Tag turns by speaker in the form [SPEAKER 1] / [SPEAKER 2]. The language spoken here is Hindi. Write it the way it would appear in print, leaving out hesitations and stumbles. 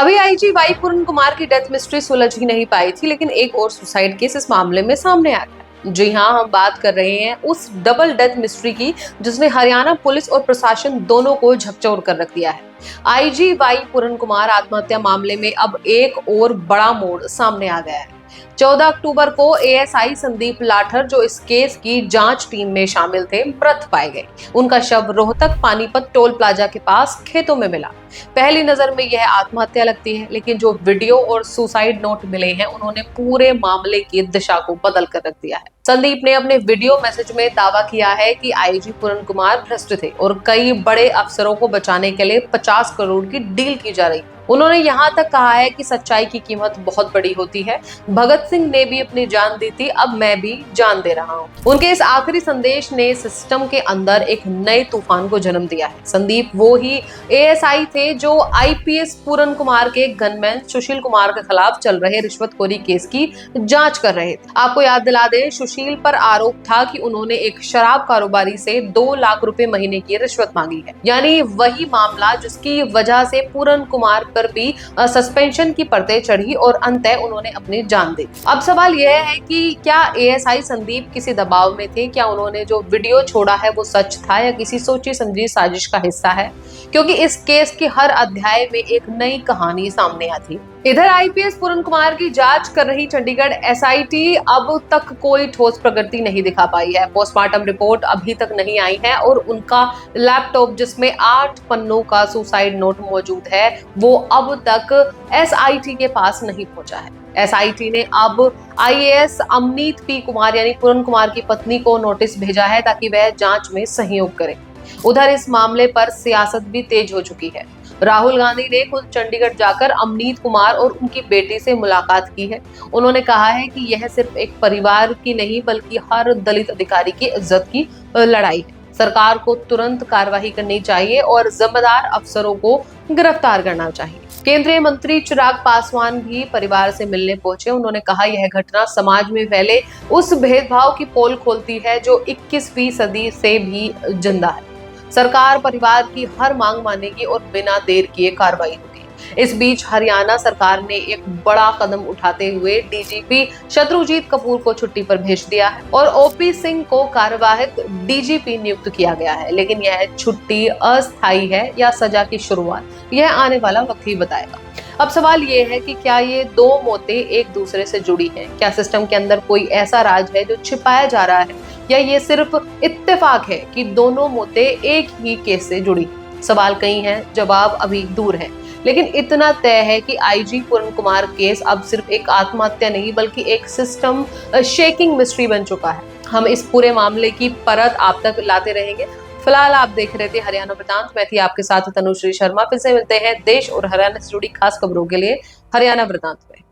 [SPEAKER 1] अभी आईजी वाई पूरन कुमार की डेथ मिस्ट्री सुलझ ही नहीं पाई थी, लेकिन एक और सुसाइड केस इस मामले में सामने आ गया। जी हाँ, हम बात कर रहे हैं उस डबल डेथ मिस्ट्री की जिसने हरियाणा पुलिस और प्रशासन दोनों को झकझोर कर रख दिया है। आईजी वाई पूरन कुमार आत्महत्या मामले में अब एक और बड़ा मोड़ सामने आ गया है। 14 अक्टूबर को एएसआई संदीप लाठर, जो इस केस की जांच टीम में शामिल थे, मृत पाए गए। उनका शव रोहतक पानीपत टोल प्लाजा के पास खेतों में मिला। पहली नजर में यह आत्महत्या लगती है, लेकिन जो वीडियो और सुसाइड नोट मिले हैं उन्होंने पूरे मामले की दिशा को बदल कर रख दिया है। संदीप ने अपने वीडियो मैसेज में दावा किया है कि आईजी पूरन कुमार भ्रष्ट थे और कई बड़े अफसरों को बचाने के लिए 50 करोड़ की डील की जा रही। उन्होंने यहाँ तक कहा है कि सच्चाई की कीमत बहुत बड़ी होती है। भगत सिंह ने भी अपनी जान दी थी, अब मैं भी जान दे रहा हूँ। उनके इस आखिरी संदेश ने सिस्टम के अंदर एक नए तूफान को जन्म दिया है। संदीप वो ही एएसआई थे जो आईपीएस पूरन कुमार के गनमैन सुशील कुमार के खिलाफ चल रहे रिश्वतखोरी केस की जांच कर रहे थे। आपको याद दिला दें, सुशील पर आरोप था कि उन्होंने एक शराब कारोबारी से 2 लाख रुपए महीने की रिश्वत मांगी है, यानी वही मामला जिसकी वजह से पूरन कुमार पर भी सस्पेंशन की परतें चढ़ी और अंततः उन्होंने अपनी जान दी। अब सवाल यह है कि क्या एएसआई संदीप किसी दबाव में थे? क्या उन्होंने जो वीडियो छोड़ा है वो सच था या किसी सोची समझी साजिश का हिस्सा है? क्योंकि इस केस के हर अध्याय में एक नई कहानी सामने आती। इधर आईपीएस पूरन कुमार की जांच कर रही चंडीगढ़ एसआईटी अब तक कोई ठोस प्रगति नहीं दिखा पाई है। पोस्टमार्टम रिपोर्ट अभी तक नहीं आई है और उनका लैपटॉप जिसमें 8 पन्नों का सुसाइड नोट मौजूद है वो अब तक एसआईटी के पास नहीं पहुंचा है। एसआईटी ने अब आईएएस अमनीत पी कुमार यानी पूरन कुमार की पत्नी को नोटिस भेजा है ताकि वह जांच में सहयोग करे। उधर इस मामले पर सियासत भी तेज हो चुकी है। राहुल गांधी ने खुद चंडीगढ़ जाकर अमनीत कुमार और उनकी बेटी से मुलाकात की है। उन्होंने कहा है कि यह सिर्फ एक परिवार की नहीं बल्कि हर दलित अधिकारी की इज्जत की लड़ाई है। सरकार को तुरंत कार्रवाई करनी चाहिए और जिम्मेदार अफसरों को गिरफ्तार करना चाहिए। केंद्रीय मंत्री चिराग पासवान भी परिवार से मिलने पहुंचे। उन्होंने कहा यह घटना समाज में फैले उस भेदभाव की पोल खोलती है जो 21वीं सदी से भी जिंदा है। सरकार परिवार की हर मांग मानेगी और बिना देर किए कार्रवाई होगी। इस बीच हरियाणा सरकार ने एक बड़ा कदम उठाते हुए डीजीपी शत्रुजीत कपूर को छुट्टी पर भेज दिया है और ओपी सिंह को कार्यवाहक डीजीपी नियुक्त किया गया है। लेकिन यह छुट्टी अस्थायी है या सजा की शुरुआत, यह आने वाला वक्त ही बताएगा। अब सवाल ये है कि क्या ये दो मौतें एक दूसरे से जुड़ी हैं? क्या सिस्टम के अंदर कोई ऐसा राज है जो छिपाया जा रहा है, या ये सिर्फ इत्तेफाक है कि दोनों मौतें एक ही केस से जुड़ी? सवाल कई हैं, जवाब अभी दूर है, लेकिन इतना तय है कि आईजी पूरन कुमार केस अब सिर्फ एक आत्महत्या नहीं बल्कि एक सिस्टम शेकिंग मिस्ट्री बन चुका है। हम इस पूरे मामले की परत आप तक लाते रहेंगे। फिलहाल आप देख रहे थे हरियाणा वृतांत। मैं थी आपके साथ तनुश्री शर्मा। फिर से मिलते हैं देश और हरियाणा से जुड़ी खास खबरों के लिए हरियाणा वृतांत में।